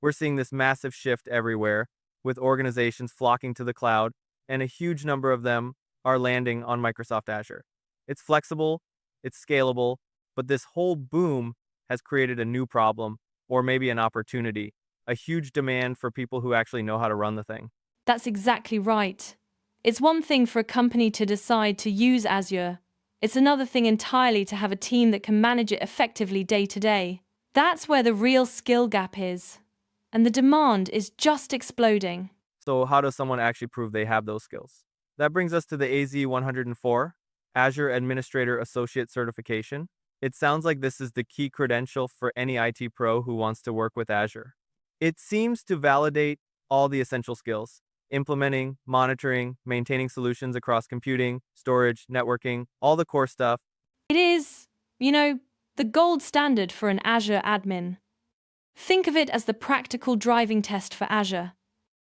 We're seeing this massive shift everywhere, with organizations flocking to the cloud, and a huge number of them are landing on Microsoft Azure. It's flexible, it's scalable, but this whole boom has created a new problem, or maybe an opportunity, a huge demand for people who actually know how to run the thing. That's exactly right. It's one thing for a company to decide to use Azure. It's another thing entirely to have a team that can manage it effectively day to day. That's where the real skill gap is. And the demand is just exploding. So how does someone actually prove they have those skills? That brings us to the AZ-104 Azure Administrator Associate Certification. It sounds like this is the key credential for any IT pro who wants to work with Azure. It seems to validate all the essential skills: implementing, monitoring, maintaining solutions across computing, storage, networking, all the core stuff. It is, the gold standard for an Azure admin. Think of it as the practical driving test for Azure.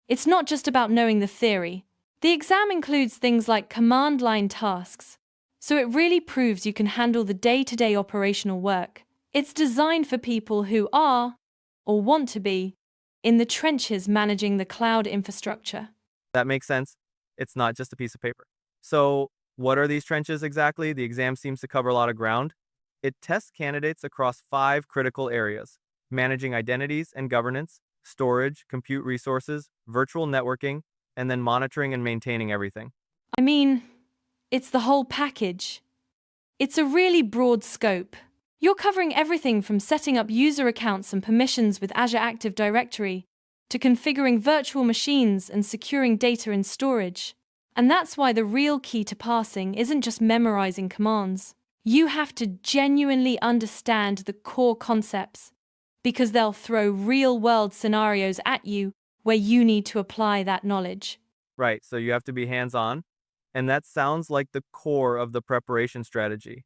It's not just about knowing the theory. The exam includes things like command line tasks, so it really proves you can handle the day-to-day operational work. It's designed for people who are, or want to be, in the trenches managing the cloud infrastructure. That makes sense. It's not just a piece of paper. So, what are these trenches exactly? The exam seems to cover a lot of ground. It tests candidates across 5 critical areas: managing identities and governance, storage, compute resources, virtual networking, and then monitoring and maintaining everything. I mean, it's the whole package. It's a really broad scope. You're covering everything from setting up user accounts and permissions with Azure Active Directory to configuring virtual machines and securing data in storage. And that's why the real key to passing isn't just memorizing commands. You have to genuinely understand the core concepts, because they'll throw real-world scenarios at you where you need to apply that knowledge. Right, so you have to be hands-on, and that sounds like the core of the preparation strategy.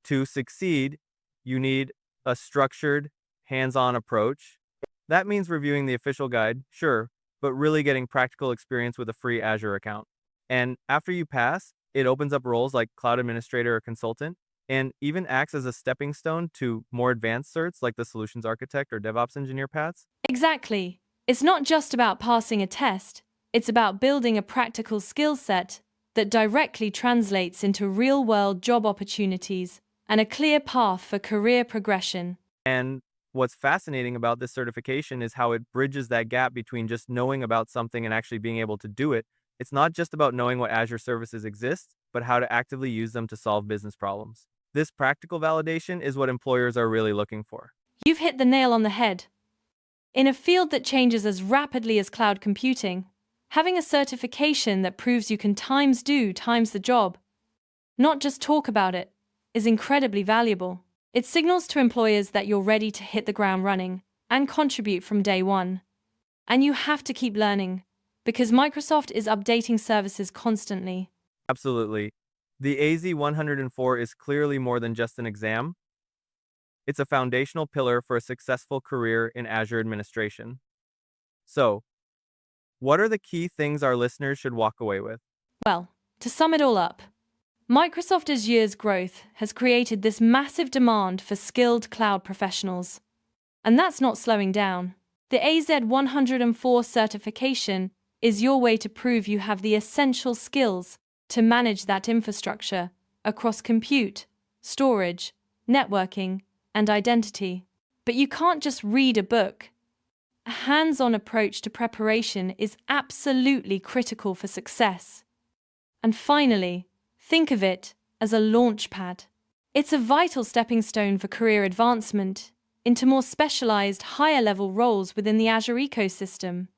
To succeed, you need a structured, hands-on approach. That means reviewing the official guide, sure, but really getting practical experience with a free Azure account. And after you pass, it opens up roles like cloud administrator or consultant, and even acts as a stepping stone to more advanced certs like the solutions architect or DevOps engineer paths. Exactly. It's not just about passing a test, it's about building a practical skill set that directly translates into real-world job opportunities and a clear path for career progression. And what's fascinating about this certification is how it bridges that gap between just knowing about something and actually being able to do it. It's not just about knowing what Azure services exist, but how to actively use them to solve business problems. This practical validation is what employers are really looking for. You've hit the nail on the head. In a field that changes as rapidly as cloud computing, having a certification that proves you can times the job, not just talk about it, is incredibly valuable. It signals to employers that you're ready to hit the ground running and contribute from day one. And you have to keep learning, because Microsoft is updating services constantly. Absolutely. The AZ-104 is clearly more than just an exam. It's a foundational pillar for a successful career in Azure administration. So, what are the key things our listeners should walk away with? Well, to sum it all up, Microsoft Azure's growth has created this massive demand for skilled cloud professionals. And that's not slowing down. The AZ-104 certification is your way to prove you have the essential skills to manage that infrastructure across compute, storage, networking, and identity. But you can't just read a book. A hands-on approach to preparation is absolutely critical for success. And finally, think of it as a launchpad. It's a vital stepping stone for career advancement into more specialized, higher-level roles within the Azure ecosystem.